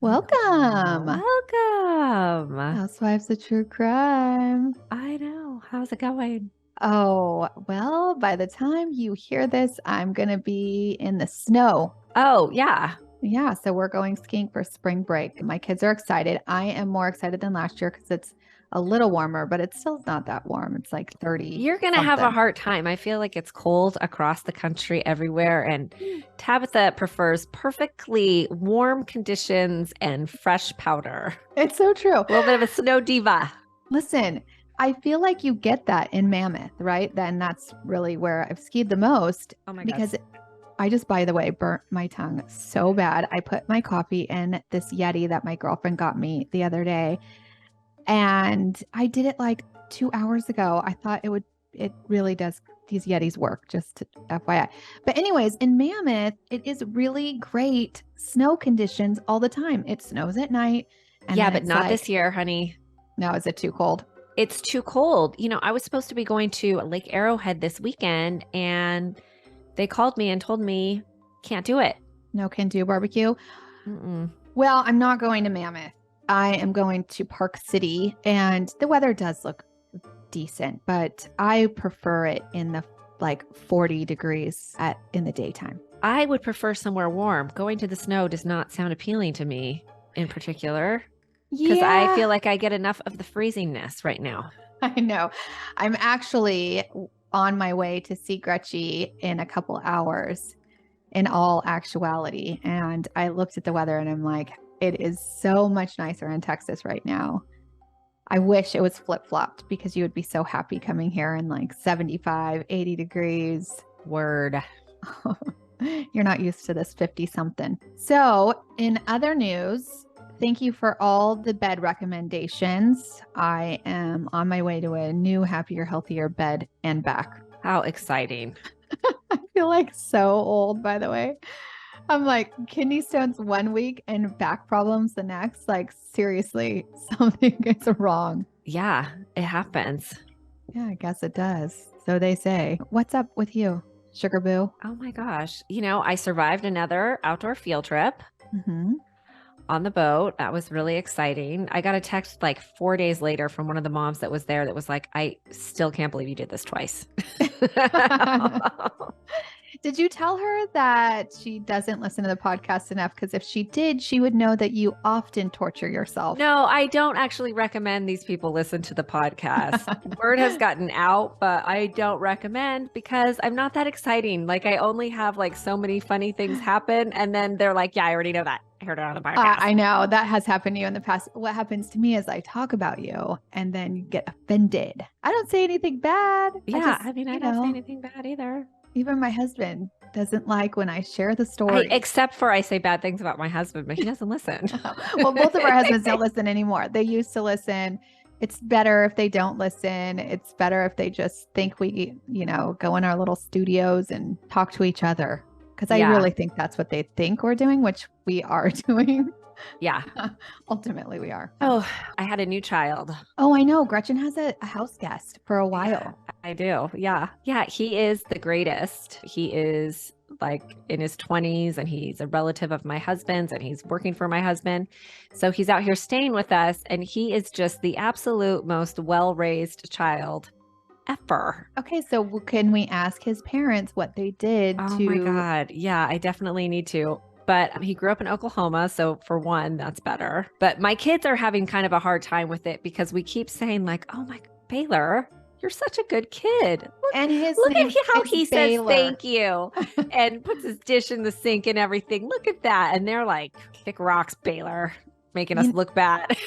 Welcome. Welcome. Housewives of True Crime. I know. How's it going? Oh, well, by the time you hear this, I'm going to be in the snow. Oh, yeah. Yeah, so we're going skiing for spring break. My kids are excited. I am more excited than last year because it's a little warmer, but it's still not that warm. It's like 30 You're going to have a something. hard time. I feel like it's cold across the country everywhere. And Tabitha prefers perfectly warm conditions and fresh powder. It's so true. A little bit of a snow diva. Listen, I feel like you get that in Mammoth, right? Then that's really where I've skied the most. Oh my because God. I just, by the way, burnt my tongue so bad. I put my coffee in this Yeti that my girlfriend got me the other day. And I did it like 2 hours ago. I thought it really does. These Yetis work, just FYI. But anyways, in Mammoth, it is really great snow conditions all the time. It snows at night. And Yeah, then but it's not like, this year, honey. no, is it too cold? It's too cold. I was supposed to be going to Lake Arrowhead this weekend, and they called me and told me can't do it. No can do barbecue. Mm-mm. Well, I'm not going to Mammoth. I am going to Park City, and the weather does look decent, but I prefer it in the like 40 degrees in the daytime. I would prefer somewhere warm. Going to the snow does not sound appealing to me in particular because I feel like I get enough of the freezingness right now. I know. I'm actually on my way to see Gretchen in a couple hours in all actuality. And I looked at the weather and I'm like, it is so much nicer in Texas right now. I wish it was flip-flopped because you would be so happy coming here in like 75, 80 degrees. Word. You're not used to this 50 something. So in other news, thank you for all the bed recommendations. I am on my way to a new, happier, healthier bed and back. How exciting. I feel like so old, by the way. I'm like kidney stones 1 week and back problems the next. Like, seriously, something is wrong. Yeah, it happens. Yeah, I guess it does. So they say. What's up with you, Sugar Boo? Oh my gosh. I survived another outdoor field trip on the boat. That was really exciting. I got a text like 4 days later from one of the moms that was there that was like, I still can't believe you did this twice. Did you tell her that she doesn't listen to the podcast enough? Because if she did, she would know that you often torture yourself. No, I don't actually recommend these people listen to the podcast. Word has gotten out, but I don't recommend because I'm not that exciting. Like I only have like so many funny things happen. And then they're like, yeah, I already know that. I heard it on the podcast. I know that has happened to you in the past. What happens to me is I talk about you and then you get offended. I don't say anything bad. Yeah, I don't say anything bad either. Even my husband doesn't like when I share the story. Except for I say bad things about my husband, but he doesn't listen. Well, both of our husbands don't listen anymore. They used to listen. It's better if they don't listen. It's better if they just think we, go in our little studios and talk to each other. Because I really think that's what they think we're doing, which we are doing. Yeah. Ultimately, we are. Oh, I had a new child. Oh, I know. Gretchen has a house guest for a while. Yeah, I do. Yeah. Yeah. He is the greatest. He is like in his 20s and he's a relative of my husband's and he's working for my husband. So he's out here staying with us and he is just the absolute most well-raised child ever. Okay. So can we ask his parents what they did Oh my God. Yeah, I definitely need to. But he grew up in Oklahoma. So for one, that's better. But my kids are having kind of a hard time with it because we keep saying like, oh my, Baylor, you're such a good kid. Look at how he says thank you and puts his dish in the sink and everything. Look at that. And they're like, kick rocks, Baylor, making us look bad.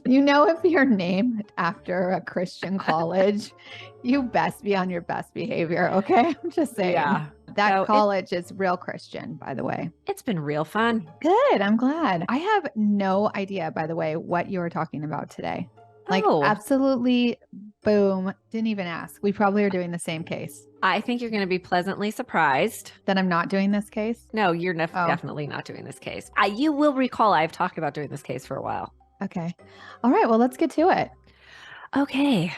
If you're named after a Christian college, you best be on your best behavior. Okay. I'm just saying. Yeah. That college is real Christian, by the way. It's been real fun. Good. I'm glad. I have no idea, by the way, what you were talking about today. Like, absolutely, boom. Didn't even ask. We probably are doing the same case. I think you're going to be pleasantly surprised. That I'm not doing this case? No, you're definitely not doing this case. You will recall I've talked about doing this case for a while. Okay. All right. Well, let's get to it. Okay.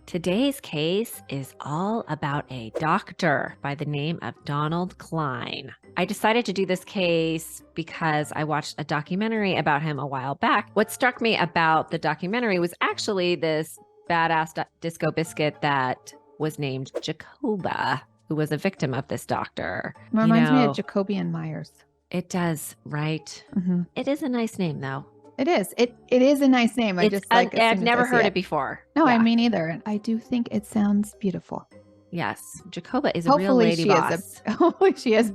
Today's case is all about a doctor by the name of Donald Cline. I decided to do this case because I watched a documentary about him a while back. What struck me about the documentary was actually this badass disco biscuit that was named Jacoba, who was a victim of this doctor. Reminds me of Jacoby and Myers. It does, right? Mm-hmm. It is a nice name, though. It is. It is a nice name. I just like. I've never heard it before. No, I mean either. I do think it sounds beautiful. Yes, Jacoba is a real lady boss. Hopefully, she is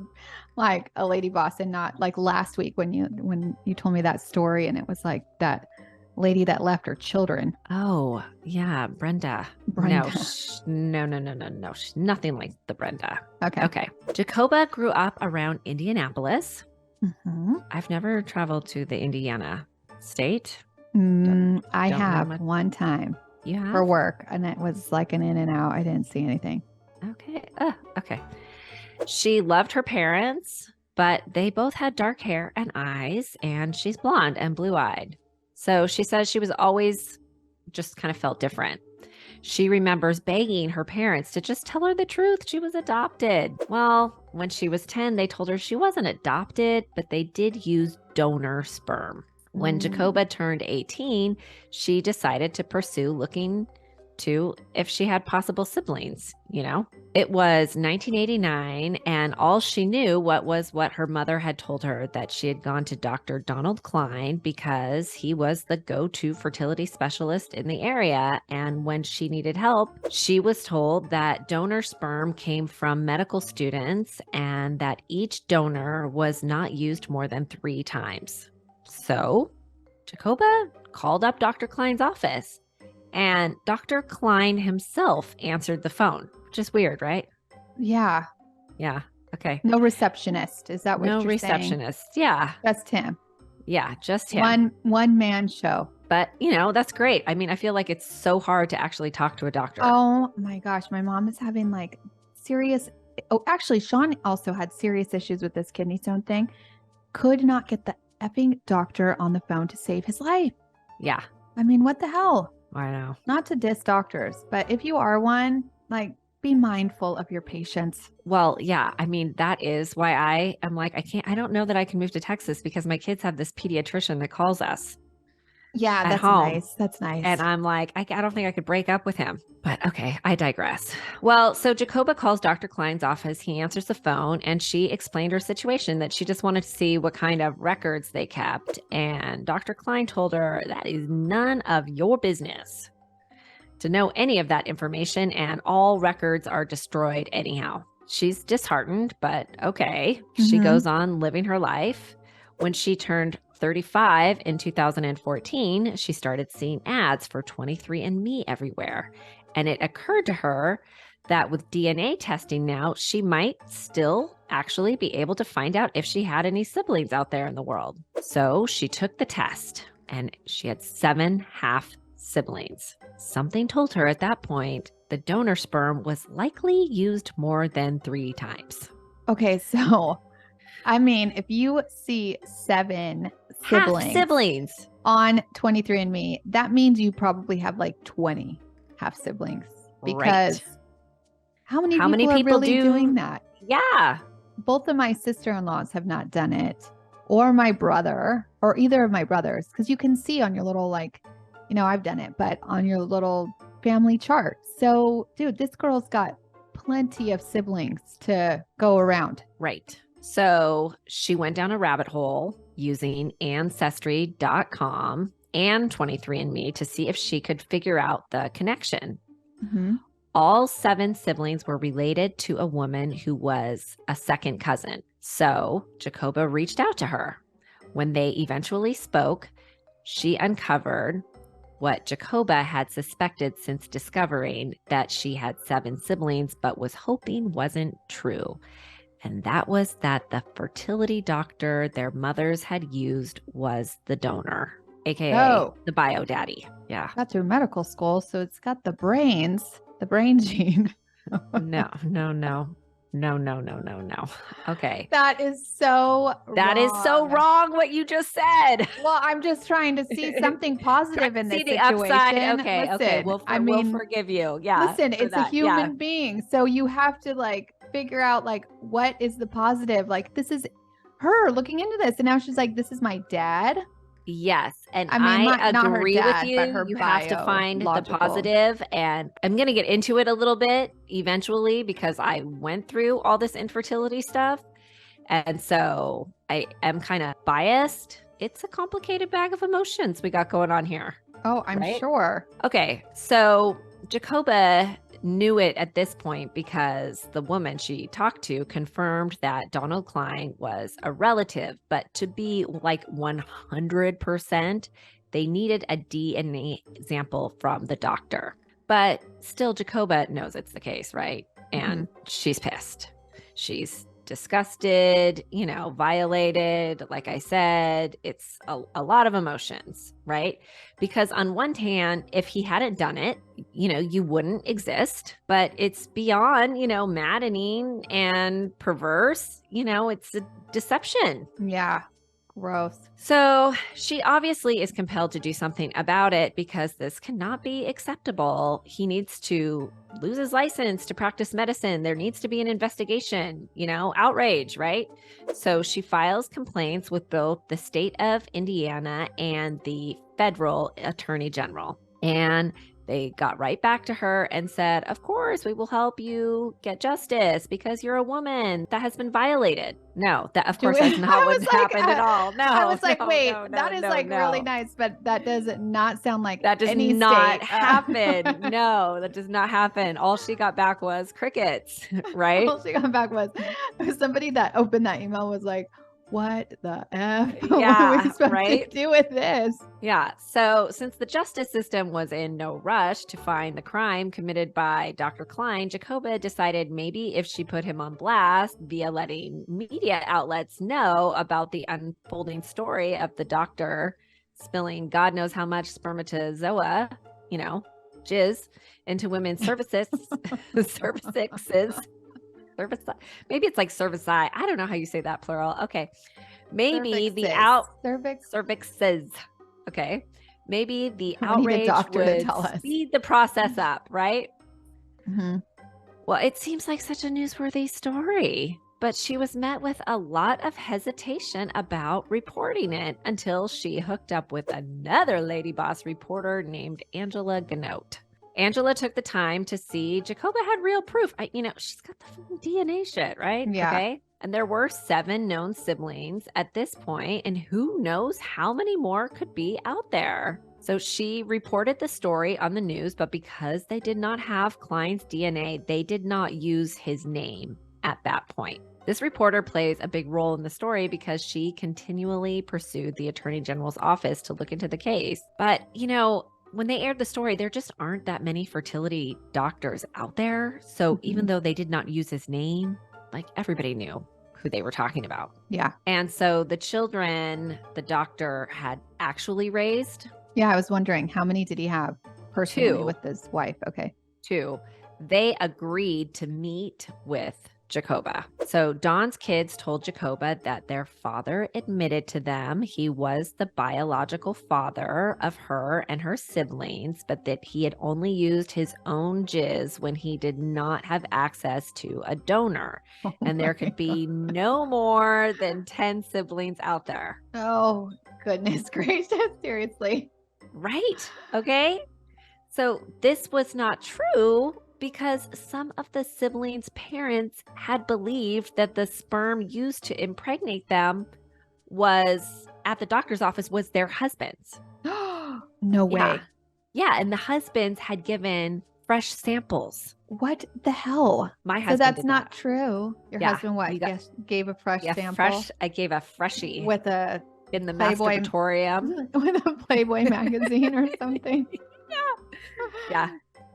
like a lady boss, and not like last week when you told me that story, and it was like that lady that left her children. Oh yeah, Brenda. No, she's nothing like the Brenda. Okay. Jacoba grew up around Indianapolis. Mm-hmm. I've never traveled to the Indiana state. I have one time for work, and it was like an in and out. I didn't see anything. Okay. She loved her parents, but they both had dark hair and eyes, and she's blonde and blue-eyed. So she says she was always just kind of felt different. She remembers begging her parents to just tell her the truth. She was adopted. Well, when she was 10, they told her she wasn't adopted, but they did use donor sperm. When Jacoba turned 18, she decided to pursue looking to if she had possible siblings, It was 1989, and all she knew was what her mother had told her, that she had gone to Dr. Donald Cline because he was the go-to fertility specialist in the area. And when she needed help, she was told that donor sperm came from medical students and that each donor was not used more than 3 times. So Jacoba called up Dr. Cline's office, and Dr. Cline himself answered the phone, which is weird, right? Yeah. Yeah. Okay. No receptionist. Is that what you're saying? No receptionist. Yeah. Just him. Yeah, just him. One man show. But, that's great. I mean, I feel like it's so hard to actually talk to a doctor. Oh my gosh. My mom is having like serious. Oh, actually, Sean also had serious issues with this kidney stone thing. Could not get the effing doctor on the phone to save his life. Yeah. I mean, what the hell? I know. Not to diss doctors, but if you are one, like, be mindful of your patients. Well, yeah. I mean, that is why I am like, I don't know that I can move to Texas because my kids have this pediatrician that calls us. Yeah, that's home. Nice. That's nice. And I'm like, I don't think I could break up with him. But okay, I digress. Well, so Jacoba calls Dr. Cline's office. He answers the phone, and she explained her situation, that she just wanted to see what kind of records they kept. And Dr. Cline told her that is none of your business to know any of that information, and all records are destroyed anyhow. She's disheartened, but okay. She goes on living her life. When she turned 35 in 2014, she started seeing ads for 23andMe everywhere. And it occurred to her that with DNA testing now, she might still actually be able to find out if she had any siblings out there in the world. So she took the test, and she had 7 half siblings. Something told her at that point the donor sperm was likely used more than 3 times. Okay, so I mean, if you see 7 siblings on 23andMe, that means you probably have like 20 half siblings. Because how many people are really doing that? Yeah. Both of my sister-in-laws have not done it, or my brother, or either of my brothers, because you can see on your little I've done it, but on your little family chart. So, dude, this girl's got plenty of siblings to go around. Right. So she went down a rabbit hole using Ancestry.com and 23andMe to see if she could figure out the connection. Mm-hmm. All 7 siblings were related to a woman who was a second cousin. So Jacoba reached out to her. When they eventually spoke, she uncovered what Jacoba had suspected since discovering that she had 7 siblings, but was hoping wasn't true. And that was that the fertility doctor their mothers had used was the donor, aka the bio daddy. Yeah. Got through medical school, so it's got the brain gene. No. No. Okay. That is so That is so wrong what you just said. Well, I'm just trying to see something positive in this See the situation. upside. Okay. Listen, We'll forgive you. Yeah. listen, it's a that. human being. So you have to like figure out like what is the positive? Like this is her looking into this. And now she's like, this is my dad. Yes. And I mean, not her agree dad, with but you. her You have to find the biological. positive. And I'm going to get into it a little bit eventually because I went through all this infertility stuff. And so I am kind of biased. It's a complicated bag of emotions we got going on here. Oh, I'm right? sure. Okay. So Jacoba knew it at this point because the woman she talked to confirmed that Donald Cline was a relative, but to be like 100%, they needed a DNA sample from the doctor. But still, Jacoba knows it's the case, right? And she's pissed. She's disgusted, violated. Like I said, it's a lot of emotions, right? Because on one hand, if he hadn't done it, you wouldn't exist, but it's beyond, maddening and perverse, it's a deception. Yeah. Gross. So she obviously is compelled to do something about it because this cannot be acceptable. He needs to lose his license to practice medicine. There needs to be an investigation, outrage, right? So she files complaints with both the state of Indiana and the federal attorney general. And they got right back to her and said, of course, we will help you get justice because you're a woman that has been violated. No, that of course that's not what happened at all. No, I was like, wait, no, that is really nice, but that does not sound like that does any not state. happen. No, that does not happen. All she got back was crickets, right? All she got back was somebody that opened that email was like, what the F? Yeah, what are we supposed to do with this? Yeah. So since the justice system was in no rush to find the crime committed by Dr. Cline, Jacoba decided maybe if she put him on blast via letting media outlets know about the unfolding story of the doctor spilling God knows how much spermatozoa, jizz into women's cervixes. Maybe it's like cervici. I don't know how you say that plural. Okay. Maybe cervixes. Okay. Maybe the outrage would speed the process up, right? Mm-hmm. Well, it seems like such a newsworthy story, but she was met with a lot of hesitation about reporting it until she hooked up with another lady boss reporter named Angela Ganote. Angela took the time to see Jacoba had real proof. She's got the DNA shit, right? Yeah. Okay. And there were 7 known siblings at this point, and who knows how many more could be out there. So she reported the story on the news, but because they did not have Cline's DNA, they did not use his name at that point. This reporter plays a big role in the story because she continually pursued the Attorney General's office to look into the case. But, when they aired the story, there just aren't that many fertility doctors out there. So even though they did not use his name, like everybody knew who they were talking about. Yeah. And so the children the doctor had actually raised. Yeah, I was wondering, how many did he have personally with his wife? Okay. 2. They agreed to meet with Jacoba. So Dawn's kids told Jacoba that their father admitted to them he was the biological father of her and her siblings, but that he had only used his own jizz when he did not have access to a donor. And there could be no more than 10 siblings out there. Oh, goodness gracious. Seriously. Right. Okay. So this was not true because some of the siblings' parents had believed that the sperm used to impregnate them was at the doctor's office was their husband's. No way. Yeah. And the husbands had given fresh samples. What the hell? My husband. So that's not true. Your husband what? Gave a fresh sample? I gave a freshie. With a in the masturbatorium. With a Playboy magazine or something. Yeah.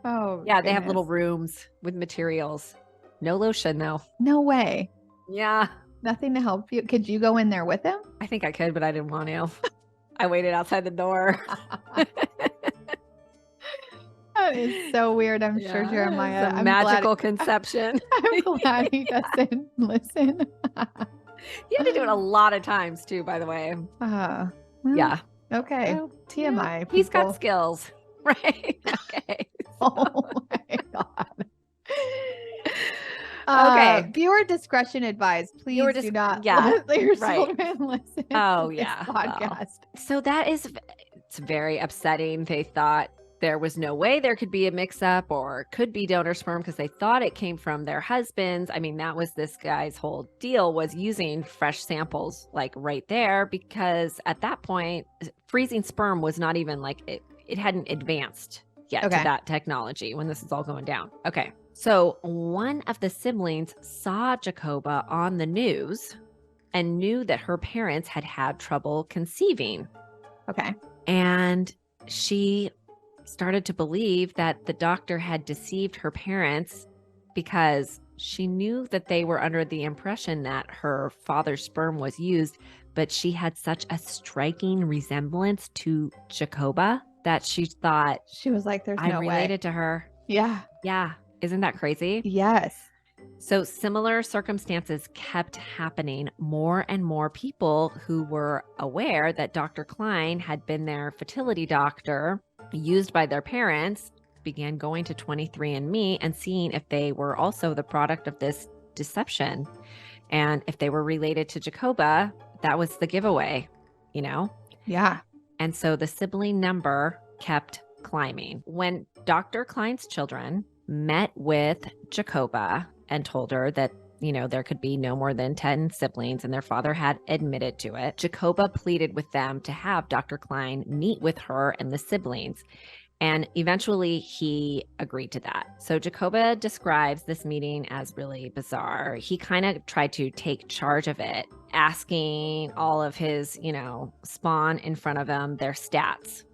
Oh, yeah. They have little rooms with materials. No lotion, though. No way. Yeah. Nothing to help you. Could you go in there with him? I think I could, but I didn't want to. I waited outside the door. That is so weird. I'm sure Yeah, Jeremiah. it's a I'm magical glad, conception. I'm glad he doesn't listen. He had to do it a lot of times too, by the way. Well, Yeah. Okay. So, TMI. yeah, he's got People. skills, right? Okay. Oh my God. Okay. Viewer discretion advised. Please do not let your children listen Oh, to yeah. this podcast. So it's very upsetting. They thought there was no way there could be a mix up or could be donor sperm because they thought it came from their husbands. I mean, that was this guy's whole deal, was using fresh samples like right there, because at that point, freezing sperm was not even like it hadn't advanced yet to that technology when this is all going down. Okay. So one of the siblings saw Jacoba on the news and knew that her parents had had trouble conceiving. Okay. And she started to believe that the doctor had deceived her parents because she knew that they were under the impression that her father's sperm was used, but she had such a striking resemblance to Jacoba that she thought, she was like, there's no way. I related to her. Yeah. Yeah. Isn't that crazy? Yes. So similar circumstances kept happening. More and more people who were aware that Dr. Cline had been their fertility doctor used by their parents began going to 23andMe and seeing if they were also the product of this deception. And if they were related to Jacoba, that was the giveaway, you know? Yeah. And so the sibling number kept climbing. When Dr. Cline's children met with Jacoba and told her that, there could be no more than 10 siblings and their father had admitted to it, Jacoba pleaded with them to have Dr. Cline meet with her and the siblings. And eventually he agreed to that. So Jacoba describes this meeting as really bizarre. He kind of tried to take charge of it, asking all of his, spawn in front of him their stats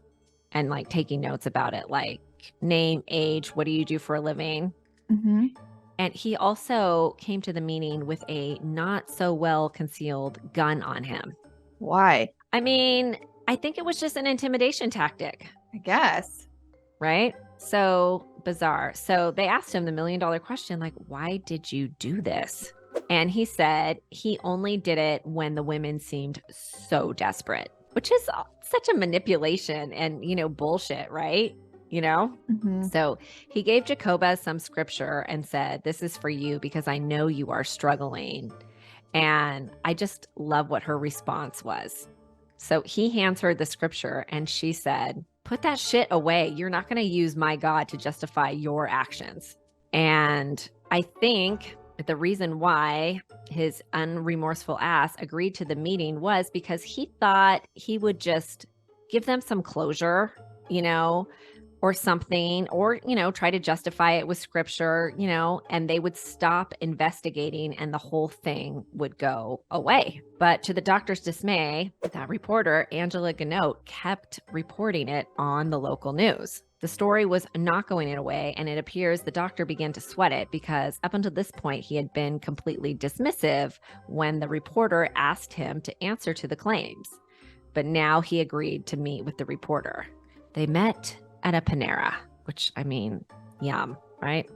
and like taking notes about it, like name, age, what do you do for a living? Mm-hmm. And he also came to the meeting with a not so well concealed gun on him. Why? I mean, I think it was just an intimidation tactic. I guess. Right? So bizarre. So they asked him the $1 million question, like, why did you do this? And he said he only did it when the women seemed so desperate, which is such a manipulation and, bullshit, right? Mm-hmm. So he gave Jacoba some scripture and said, this is for you because I know you are struggling. And I just love what her response was. So he hands her the scripture and she said, put that shit away. You're not going to use my God to justify your actions. And I think the reason why his unremorseful ass agreed to the meeting was because he thought he would just give them some closure, or something, or, try to justify it with scripture, and they would stop investigating and the whole thing would go away. But to the doctor's dismay, that reporter, Angela Ganote, kept reporting it on the local news. The story was not going away, and it appears the doctor began to sweat it because up until this point, he had been completely dismissive when the reporter asked him to answer to the claims. But now he agreed to meet with the reporter. They met at a Panera, which, I mean, yum, right?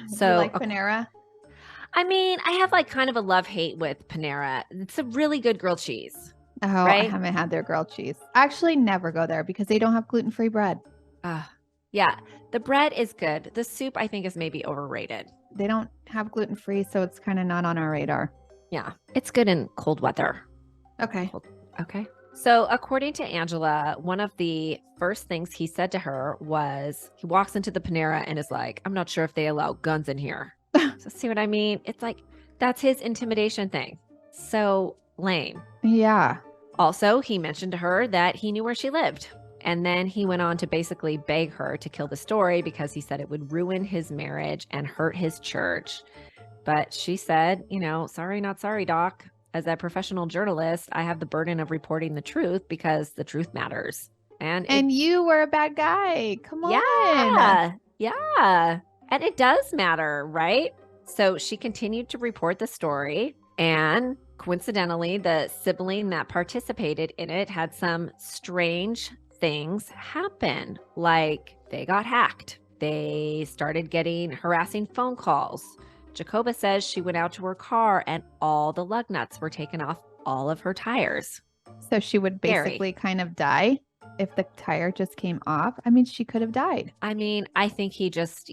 So, you like Panera? I mean, I have like kind of a love-hate with Panera. It's a really good grilled cheese. Oh, right? I haven't had their grilled cheese. I actually never go there because they don't have gluten-free bread. Yeah, the bread is good. The soup, I think, is maybe overrated. They don't have gluten-free, so it's kind of not on our radar. Yeah, it's good in cold weather. Okay. Okay. So according to Angela, one of the first things he said to her was he walks into the Panera and is like, I'm not sure if they allow guns in here. So see what I mean? It's like, that's his intimidation thing. So lame. Yeah. Also, he mentioned to her that he knew where she lived. And then he went on to basically beg her to kill the story because he said it would ruin his marriage and hurt his church. But she said, sorry, not sorry, doc. As a professional journalist, I have the burden of reporting the truth because the truth matters. And you were a bad guy. Come on. Yeah. And it does matter, right? So she continued to report the story. And coincidentally, the sibling that participated in it had some strange things happen. Like they got hacked. They started getting harassing phone calls. Jacoba says she went out to her car and all the lug nuts were taken off all of her tires. So she would basically kind of die if the tire just came off. I mean, she could have died. I mean, I think he just,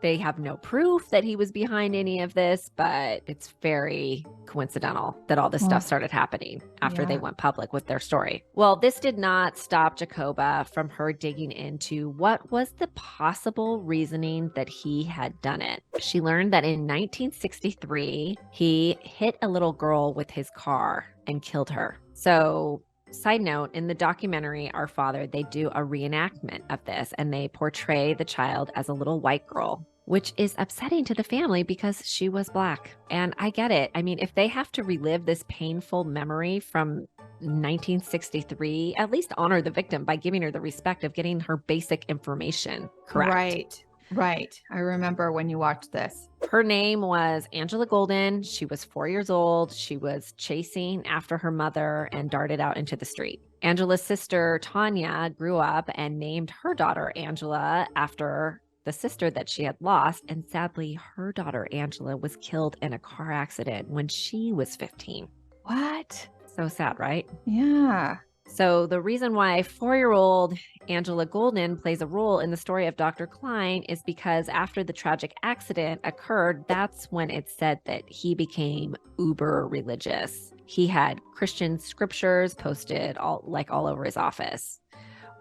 they have no proof that he was behind any of this, but it's very coincidental that all this stuff started happening after they went public with their story. Well, this did not stop Jacoba from her digging into what was the possible reasoning that he had done it. She learned that in 1963, he hit a little girl with his car and killed her. So side note, in the documentary, Our Father, they do a reenactment of this and they portray the child as a little white girl, which is upsetting to the family because she was Black. And I get it. I mean, if they have to relive this painful memory from 1963, at least honor the victim by giving her the respect of getting her basic information correct. Right. I remember when you watched this. Her name was Angela Golden. She was 4 years old. She was chasing after her mother and darted out into the street. Angela's sister, Tanya, grew up and named her daughter Angela after the sister that she had lost. And sadly, her daughter Angela was killed in a car accident when she was 15. What? So sad, right? Yeah. So the reason why 4-year-old Angela Golden plays a role in the story of Dr. Cline is because after the tragic accident occurred, that's when it said that he became uber religious. He had Christian scriptures posted all over his office,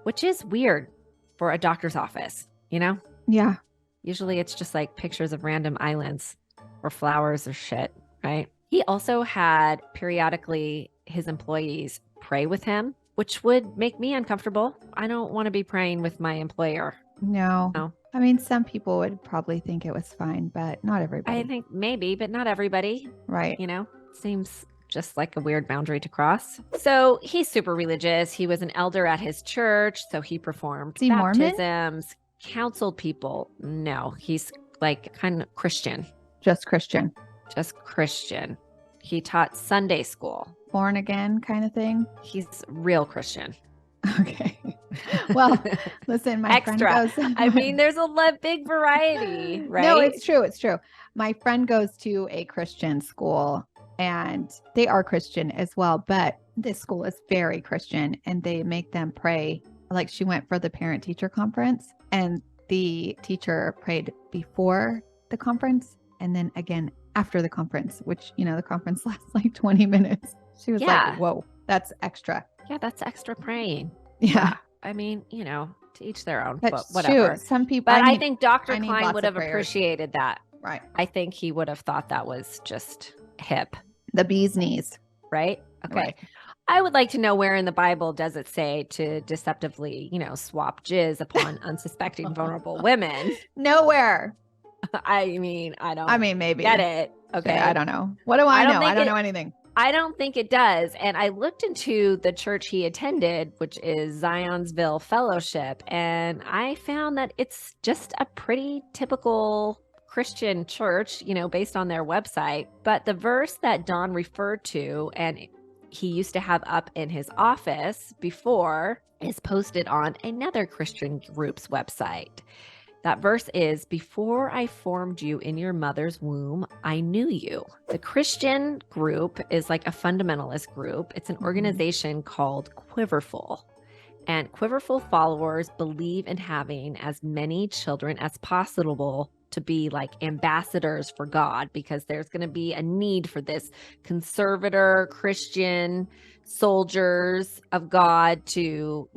which is weird for a doctor's office, Yeah. Usually it's just like pictures of random islands or flowers or shit, right? He also had periodically his employees pray with him, which would make me uncomfortable. I don't want to be praying with my employer. No. I mean, some people would probably think it was fine, but not everybody. I think maybe, but not everybody. Right. Seems just like a weird boundary to cross. So he's super religious. He was an elder at his church, so he performed baptisms, counseled people. No, he's like kind of Christian. Just Christian. Just Christian. He taught Sunday school. Born again kind of thing. He's real Christian. Okay. Well, listen, my friend goes. I mean, there's a big variety, right? No, it's true. It's true. My friend goes to a Christian school and they are Christian as well, but this school is very Christian and they make them pray. Like she went for the parent teacher conference and the teacher prayed before the conference and then again after the conference, which, the conference lasts like 20 minutes. She was like, whoa, that's extra. Yeah, that's extra praying. Yeah. I mean, to each their own, but whatever. Shoot, some people. But I think Dr. Cline would have appreciated that. Right. I think he would have thought that was just hip. The bee's knees. Right? Okay. Right. I would like to know where in the Bible does it say to deceptively, swap jizz upon unsuspecting vulnerable women? Nowhere. I mean, maybe. Get it. Okay. I don't know. What do I know? I don't know anything. I don't think it does. And I looked into the church he attended, which is Zionsville Fellowship, and I found that it's just a pretty typical Christian church, based on their website. But the verse that Don referred to, and he used to have up in his office before, is posted on another Christian group's website. That verse is, "Before I formed you in your mother's womb, I knew you." The Christian group is like a fundamentalist group. It's an organization called Quiverful. And Quiverful followers believe in having as many children as possible to be like ambassadors for God, because there's going to be a need for this conservator Christian soldiers of God to,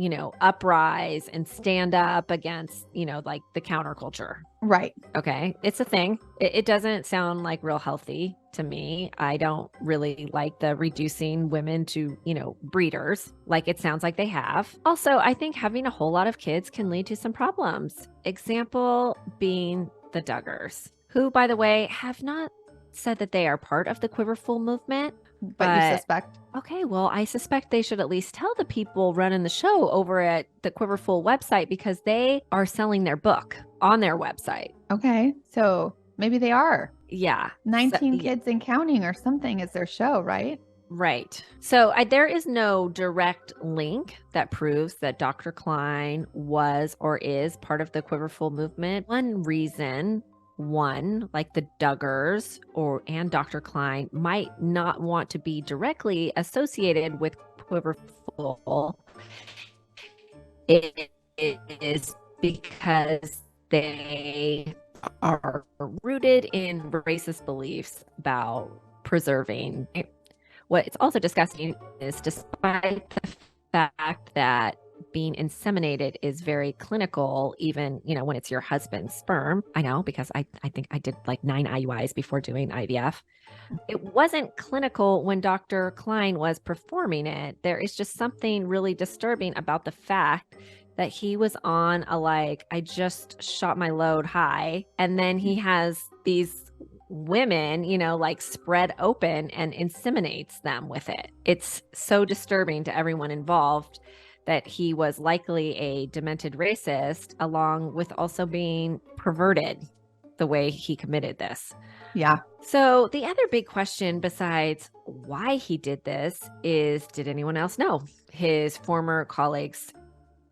uprise and stand up against, like the counterculture. Right. Okay. It's a thing. It doesn't sound like real healthy to me. I don't really like the reducing women to, breeders like it sounds like they have. Also, I think having a whole lot of kids can lead to some problems. Example being the Duggars, who, by the way, have not said that they are part of the Quiverful movement. But you suspect? Okay, well, I suspect they should at least tell the people running the show over at the Quiverful website, because they are selling their book on their website. Okay, so maybe they are. Yeah. 19 kids and counting or something is their show, right? Right. So there is no direct link that proves that Dr. Cline was or is part of the Quiverful movement. One reason, like the Duggars and Dr. Cline might not want to be directly associated with Quiverful is because they are rooted in racist beliefs about preserving. What it's also disgusting is, despite the fact that being inseminated is very clinical, even, when it's your husband's sperm. I know, because I think I did like 9 IUIs before doing IVF. It wasn't clinical when Dr. Cline was performing it. There is just something really disturbing about the fact that he was on I just shot my load high. And then he has these women, spread open and inseminates them with it. It's so disturbing to everyone involved that he was likely a demented racist, along with also being perverted the way he committed this. Yeah. So the other big question besides why he did this is, did anyone else know? His former colleagues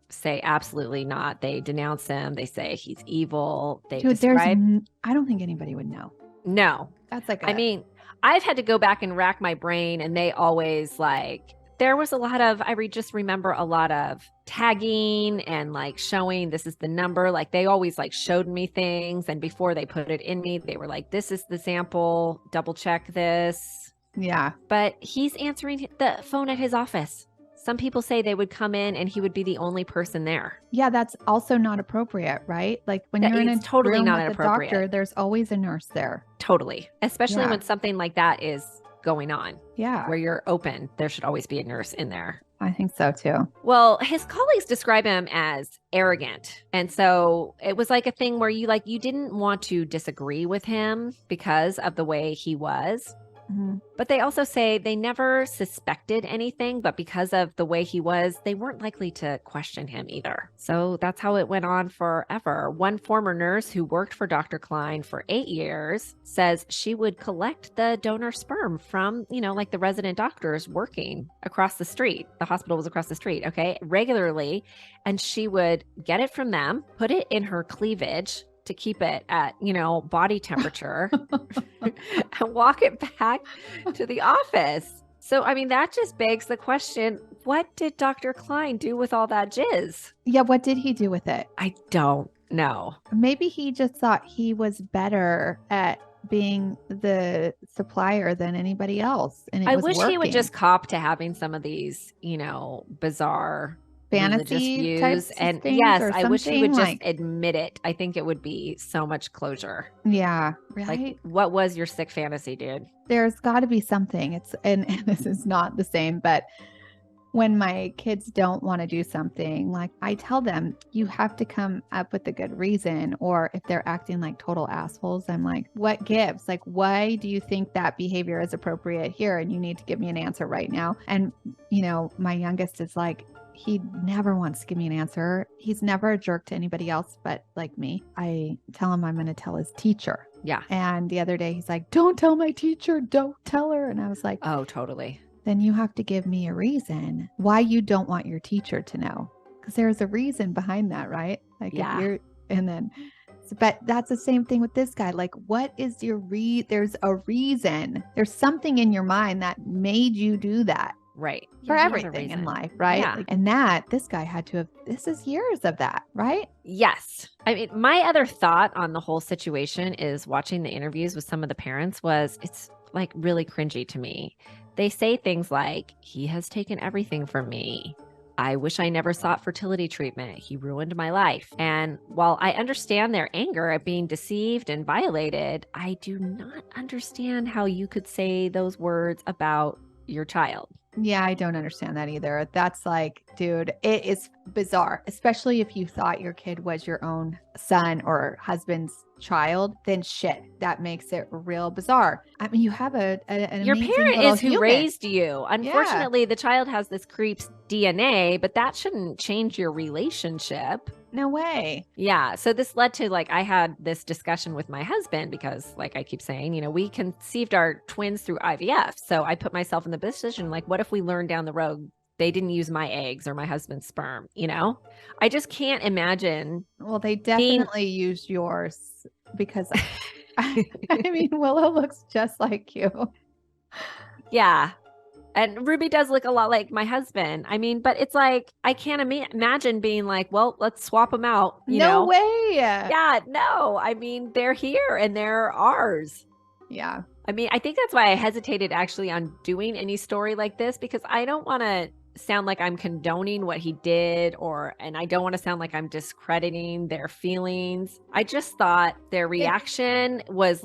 say absolutely not. They denounce him. They say he's evil. They describe... I don't think anybody would know. No. That's like I mean, I've had to go back and rack my brain, and they always there was a lot of, just remember a lot of tagging and showing this is the number. They always showed me things, and before they put it in me, they were like, this is the sample, double check this. Yeah. But he's answering the phone at his office. Some people say they would come in and he would be the only person there. Yeah, that's also not appropriate, right? When you're in a totally room not with inappropriate. The doctor, there's always a nurse there. Totally. Especially when something like that is going on. Yeah. Where you're open, there should always be a nurse in there. I think so too. Well, his colleagues describe him as arrogant. And so it was a thing where you didn't want to disagree with him because of the way he was. Mm-hmm. But they also say they never suspected anything, but because of the way he was, they weren't likely to question him either. So that's how it went on forever. One former nurse who worked for Dr. Cline for 8 years says she would collect the donor sperm from, the resident doctors working across the street. The hospital was across the street, okay, regularly. And she would get it from them, put it in her cleavage to keep it at, body temperature and walk it back to the office. So, that just begs the question, what did Dr. Cline do with all that jizz? Yeah, what did he do with it? I don't know. Maybe he just thought he was better at being the supplier than anybody else. And I wish he would just cop to having some of these, bizarre fantasy views. And yes, I wish he would just admit it. I think it would be so much closure. Yeah. Right. What was your sick fantasy, dude? There's got to be something. And this is not the same, but when my kids don't want to do something, I tell them, you have to come up with a good reason. Or if they're acting like total assholes, I'm like, what gives? Why do you think that behavior is appropriate here? And you need to give me an answer right now. And, my youngest is he never wants to give me an answer. He's never a jerk to anybody else but me. I tell him I'm going to tell his teacher. Yeah. And the other day he's like, don't tell my teacher. Don't tell her. And I was like, oh, totally. Then you have to give me a reason why you don't want your teacher to know. Because there's a reason behind that, right? Yeah. But that's the same thing with this guy. What is your there's a reason. There's something in your mind that made you do that. Right. For everything in life, right? Yeah. And this guy had to have, this is years of that, right? Yes. My other thought on the whole situation is watching the interviews with some of the parents it's really cringy to me. They say things like, he has taken everything from me. I wish I never sought fertility treatment. He ruined my life. And while I understand their anger at being deceived and violated, I do not understand how you could say those words about your child. Yeah, I don't understand that either. That's dude, it is bizarre, especially if you thought your kid was your own son or husband's child, then shit, that makes it real bizarre. You have your parent is who raised you. Unfortunately, the child has this creep's DNA, but that shouldn't change your relationship. No way. Yeah. So this led to I had this discussion with my husband because I keep saying, we conceived our twins through IVF. So I put myself in the position, what if we learn down the road they didn't use my eggs or my husband's sperm, I just can't imagine. Well, they definitely used yours because I mean, Willow looks just like you. Yeah. And Ruby does look a lot like my husband. I mean, but it's I can't imagine being well, let's swap them out. No way. Yeah, no. I mean, they're here and they're ours. Yeah. I mean, I think that's why I hesitated actually on doing any story like this, because I don't want to sound like I'm condoning what he did, and I don't want to sound like I'm discrediting their feelings. I just thought their reaction was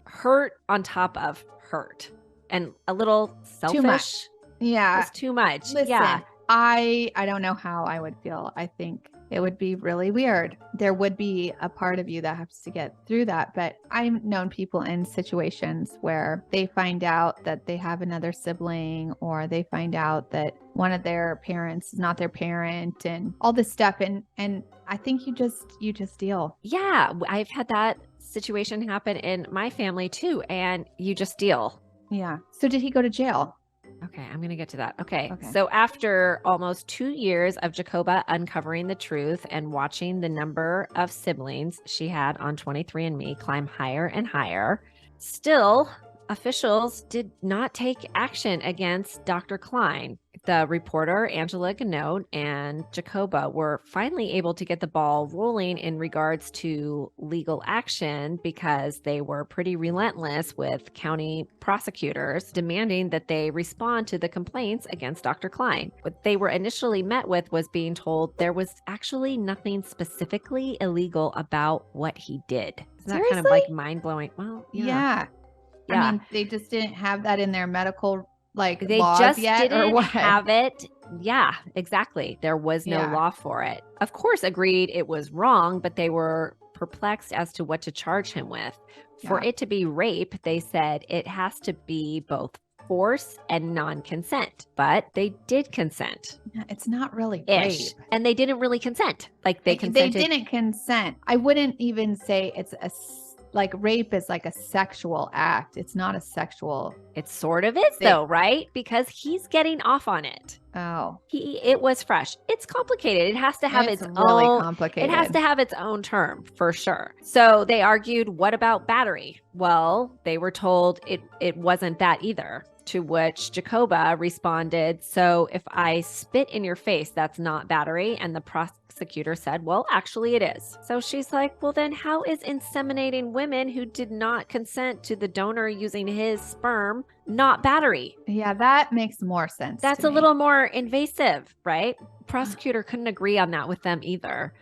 hurt on top of hurt. And a little selfish. Too much. Yeah. It's too much. Listen, yeah. I don't know how I would feel. I think it would be really weird. There would be a part of you that has to get through that. But I've known people in situations where they find out that they have another sibling, or they find out that one of their parents is not their parent, and all this stuff. And I think you just deal. Yeah. I've had that situation happen in my family too. And you just deal. Yeah. So did he go to jail? Okay, I'm going to get to that. Okay. So after almost 2 years of Jacoba uncovering the truth and watching the number of siblings she had on 23andMe climb higher and higher, still, officials did not take action against Dr. Cline. The reporter, Angela Ganode, and Jacoba were finally able to get the ball rolling in regards to legal action because they were pretty relentless with county prosecutors demanding that they respond to the complaints against Dr. Cline. What they were initially met with was being told there was actually nothing specifically illegal about what he did. Isn't that kind of mind-blowing? Well, yeah. I mean, they just didn't have that in their medical they laws just yet, didn't or what? have it. Yeah, exactly. There was no law for it. Of course, agreed it was wrong, but they were perplexed as to what to charge him with. For it to be rape, they said it has to be both force and non-consent, but they did consent. It's not really rape. And they didn't really consent. They consented. They didn't consent. I wouldn't even say it's rape is a sexual act. It's not a sexual. It sort of is though, right? Because he's getting off on it. Oh. It was fresh. It's complicated. It has to have its really own complicated. It has to have its own term for sure. So they argued, what about battery? Well, they were told it wasn't that either. To which Jacoba responded, so if I spit in your face, that's not battery. And the prosecutor said, well, actually it is. So she's like, well, then how is inseminating women who did not consent to the donor using his sperm not battery? Yeah, that makes more sense. That's a little more invasive, right? Prosecutor couldn't agree on that with them either.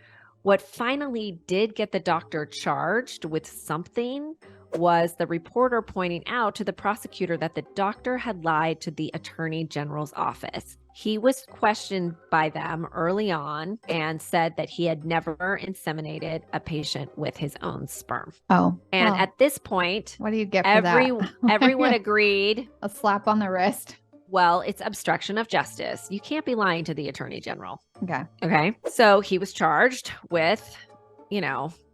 What finally did get the doctor charged with something was the reporter pointing out to the prosecutor that the doctor had lied to the attorney general's office. He was questioned by them early on and said that he had never inseminated a patient with his own sperm. Oh. And at this point, what do you get for that? Everyone agreed. A slap on the wrist. Well, it's obstruction of justice. You can't be lying to the attorney general. Okay. So he was charged with,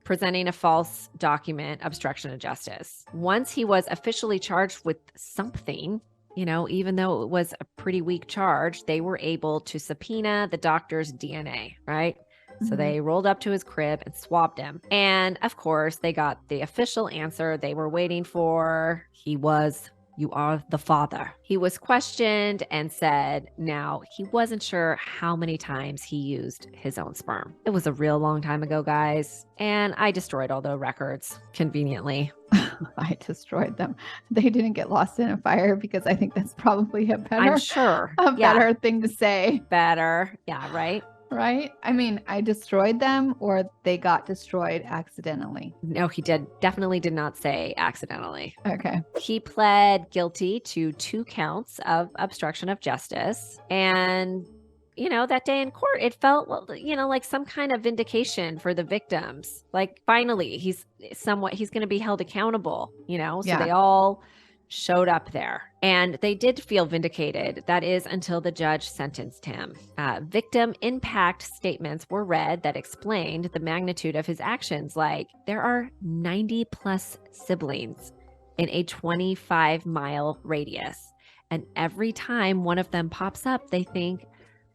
presenting a false document, obstruction of justice. Once he was officially charged with something, even though it was a pretty weak charge, they were able to subpoena the doctor's DNA, right? So they rolled up to his crib and swabbed him. And of course, they got the official answer they were waiting for. You are the father. He was questioned and said now he wasn't sure how many times he used his own sperm. It was a real long time ago, guys. And I destroyed all the records conveniently. I destroyed them. They didn't get lost in a fire because I think that's probably a better thing to say. Better. Yeah, right? Right? I mean, I destroyed them or they got destroyed accidentally. No, he definitely did not say accidentally. Okay. He pled guilty to 2 counts of obstruction of justice. And, that day in court, it felt, like some kind of vindication for the victims. Finally, he's going to be held accountable, so they all showed up there, and they did feel vindicated. That is until the judge sentenced him. Victim impact statements were read that explained the magnitude of his actions, like there are 90 plus siblings in a 25-mile radius. And every time one of them pops up, they think,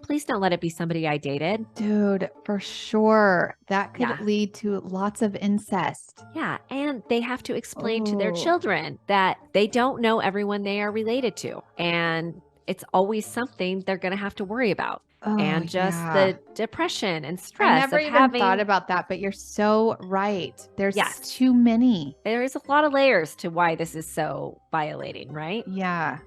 please don't let it be somebody I dated. Dude, for sure. That could Yeah. lead to lots of incest. Yeah. And they have to explain to their Oh. children that they don't know everyone they are related to. And it's always something they're going to have to worry about. Oh, And just yeah. the depression and stress. I never of even having, thought about that, but you're so right. There's Yes. too many. There is a lot of layers to why this is so violating, right? Yeah.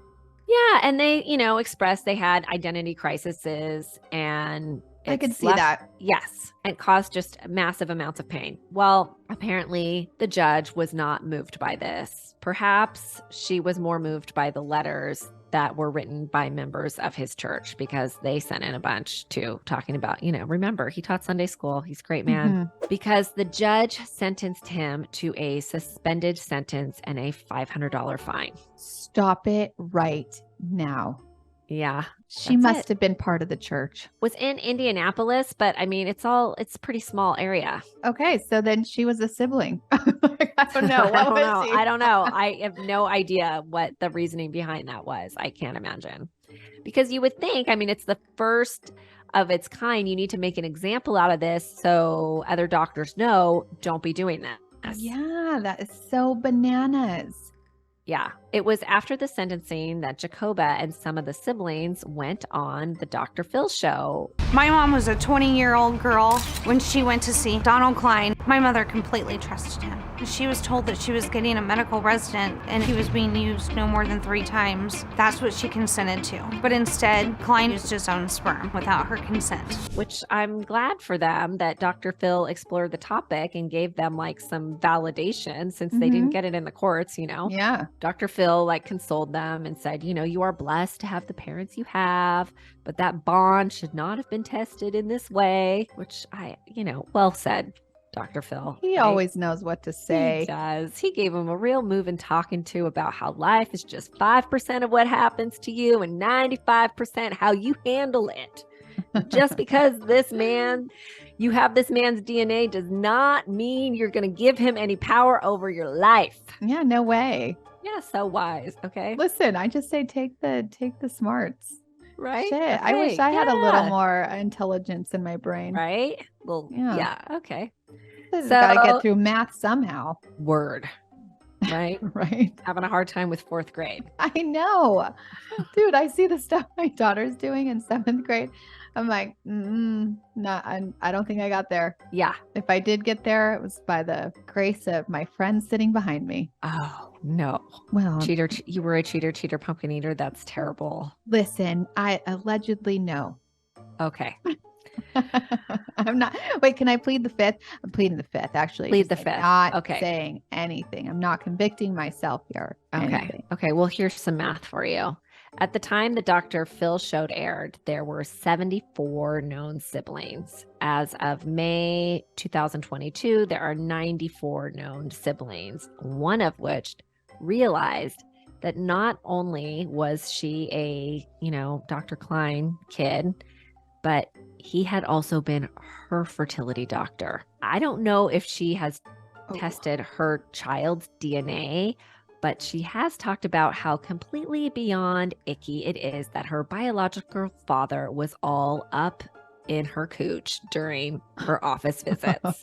Yeah. And they, expressed they had identity crises, and I could it's see that. Yes. And caused just massive amounts of pain. Well, apparently the judge was not moved by this. Perhaps she was more moved by the letters that were written by members of his church, because they sent in a bunch too, talking about, remember, he taught Sunday school. He's a great man. Because the judge sentenced him to a suspended sentence and a $500 fine. Stop it right now. Yeah. She must have been part of the church. Was in Indianapolis, but I mean, it's a pretty small area. Okay. So then she was a sibling. I don't know. What was she? I don't know. I have no idea what the reasoning behind that was. I can't imagine. Because you would think, I mean, it's the first of its kind. You need to make an example out of this so other doctors know, don't be doing this. Yeah, that is so bananas. Yeah. It was after the sentencing that Jacoba and some of the siblings went on the Dr. Phil show. My mom was a 20-year-old girl when she went to see Donald Cline. My mother completely trusted him. She was told that she was getting a medical resident and he was being used no more than 3 times. That's what she consented to. But instead, Cline used his own sperm without her consent. Which I'm glad for them that Dr. Phil explored the topic and gave them like some validation, since they didn't get it in the courts, Yeah. Dr. Phil consoled them and said, you are blessed to have the parents you have, but that bond should not have been tested in this way, which well said, Dr. Phil. He always knows what to say. He does. He gave him a real move and talking to about how life is just 5% of what happens to you and 95% how you handle it. Just because you have this man's DNA does not mean you're going to give him any power over your life. Yeah, no way. Yeah, so wise. Okay. Listen, I just say take the smarts. Right? Shit. Okay. I wish I had a little more intelligence in my brain. Right? Well, yeah. Okay. So, gotta get through math somehow. Word. Right? Right. Having a hard time with 4th grade. I know. Dude, I see the stuff my daughter's doing in 7th grade. I'm like, I don't think I got there. Yeah. If I did get there, it was by the grace of my friend sitting behind me. Oh, no. Well, you were a cheater, pumpkin eater. That's terrible. Listen, I allegedly know. Okay. I'm not. Wait, can I plead the 5th? I'm pleading the 5th, actually. Plead the 5th. Not saying anything. I'm not convicting myself here. Okay. Okay. Well, here's some math for you. At the time the Dr. Phil show aired, there were 74 known siblings. As of May 2022, there are 94 known siblings, one of which realized that not only was she a, Dr. Cline kid, but he had also been her fertility doctor. I don't know if she has tested her child's DNA, but she has talked about how completely beyond icky it is that her biological father was all up in her cooch during her office visits.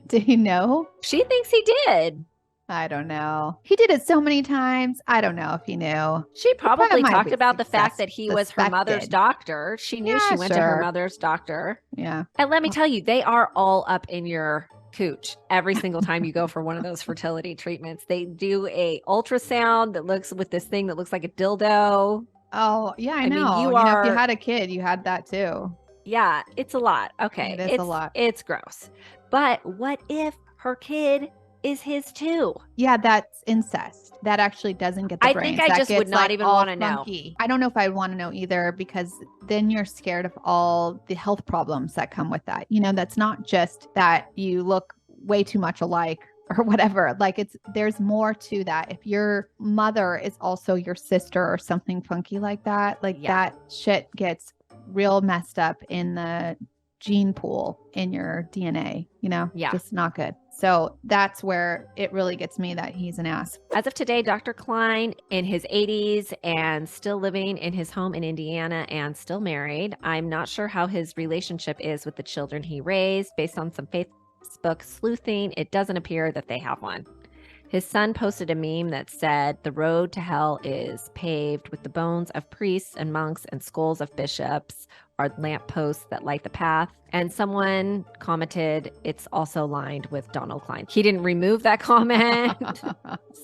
Did he know? She thinks he did. I don't know. He did it so many times. I don't know if he knew. She probably might talked be about the fact that he was her mother's suspected. doctor. She knew she went to her mother's doctor. Yeah. And let me tell you, they are all up in your cooch every single time you go for one of those fertility treatments. They do a ultrasound that looks with this thing that looks like a dildo. Oh, yeah, I mean, know. you If you are- had a kid, you had that too. Yeah, it's a lot. Okay. It is a lot. It's gross. But what if her kid is his too? Yeah, that's incest. That actually doesn't get the I brains. think I That just would gets, not even all wanna know. funky. I don't know if I want to know either, because then you're scared of all the health problems that come with that. That's not just that you look way too much alike or whatever. Like there's more to that. If your mother is also your sister or something funky like that, like that shit gets real messed up in the gene pool in your DNA, just not good. So that's where it really gets me that he's an ass. As of today, Dr. Cline in his 80s and still living in his home in Indiana and still married. I'm not sure how his relationship is with the children he raised. Based on some Facebook sleuthing, it doesn't appear that they have one. His son posted a meme that said, "The road to hell is paved with the bones of priests and monks and skulls of bishops are lampposts that light the path." And someone commented, "It's also lined with Donald Cline." He didn't remove that comment.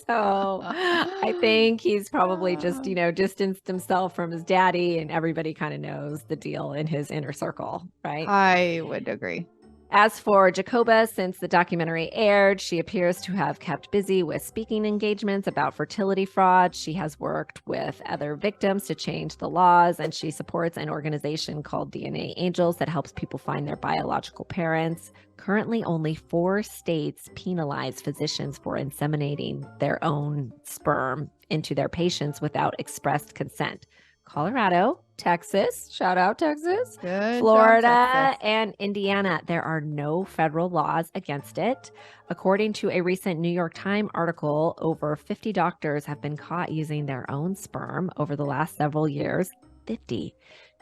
So I think he's probably just, distanced himself from his daddy, and everybody kind of knows the deal in his inner circle, right? I would agree. As for Jacoba, since the documentary aired, she appears to have kept busy with speaking engagements about fertility fraud. She has worked with other victims to change the laws, and she supports an organization called DNA Angels that helps people find their biological parents. Currently, only 4 states penalize physicians for inseminating their own sperm into their patients without expressed consent. Colorado, Texas, shout out Texas, Good Florida, job, Texas. and Indiana. There are no federal laws against it. According to a recent New York Times article, over 50 doctors have been caught using their own sperm over the last several years. 50.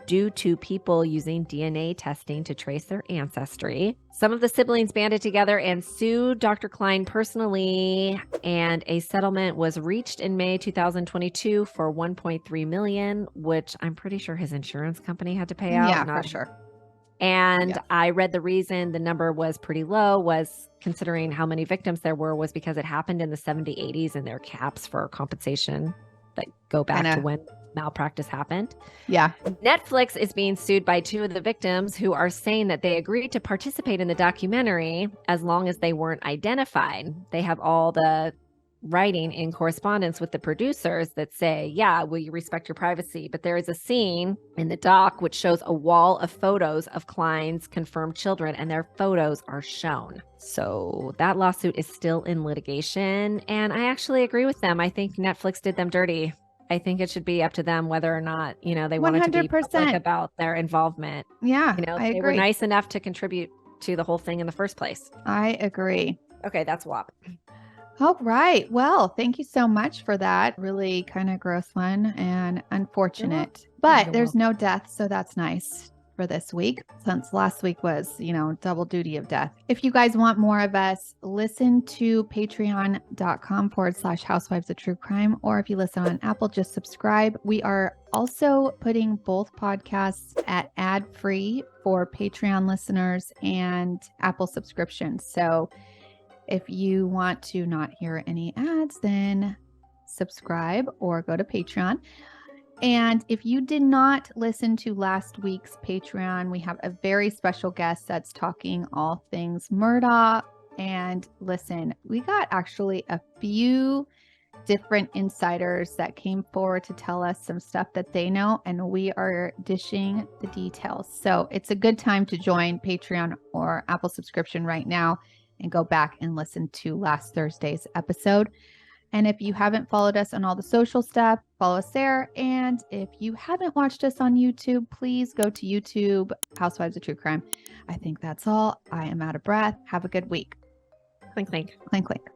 Due to people using DNA testing to trace their ancestry. Some of the siblings banded together and sued Dr. Cline personally, and a settlement was reached in May 2022 for $1.3 million, which I'm pretty sure his insurance company had to pay out. Yeah, for sure. And I read the reason the number was pretty low was considering how many victims there were was because it happened in the 70s, 80s, and their caps for compensation that go back to when malpractice happened. Yeah. Netflix is being sued by 2 of the victims who are saying that they agreed to participate in the documentary as long as they weren't identified. They have all the writing in correspondence with the producers that say, yeah, will you respect your privacy? But there is a scene in the doc which shows a wall of photos of Cline's confirmed children, and their photos are shown. So that lawsuit is still in litigation. And I actually agree with them. I think Netflix did them dirty. I think it should be up to them whether or not, they wanted to be public about their involvement. Yeah, I agree. They were nice enough to contribute to the whole thing in the first place. I agree. Okay, that's WAP. All right. Well, thank you so much for that. Really kind of gross one and unfortunate. But there's no death, so that's nice for this week, since last week was, double duty of death. If you guys want more of us, listen to patreon.com/Housewives of True Crime, or if you listen on Apple, just subscribe. We are also putting both podcasts at ad-free for Patreon listeners and Apple subscriptions. So if you want to not hear any ads, then subscribe or go to Patreon. And if you did not listen to last week's Patreon, we have a very special guest that's talking all things Murdaugh. And listen, we got actually a few different insiders that came forward to tell us some stuff that they know, and we are dishing the details. So it's a good time to join Patreon or Apple subscription right now and go back and listen to last Thursday's episode. And if you haven't followed us on all the social stuff, follow us there. And if you haven't watched us on YouTube, please go to YouTube, Housewives of True Crime. I think that's all. I am out of breath. Have a good week. Clink, clink. Clink, clink.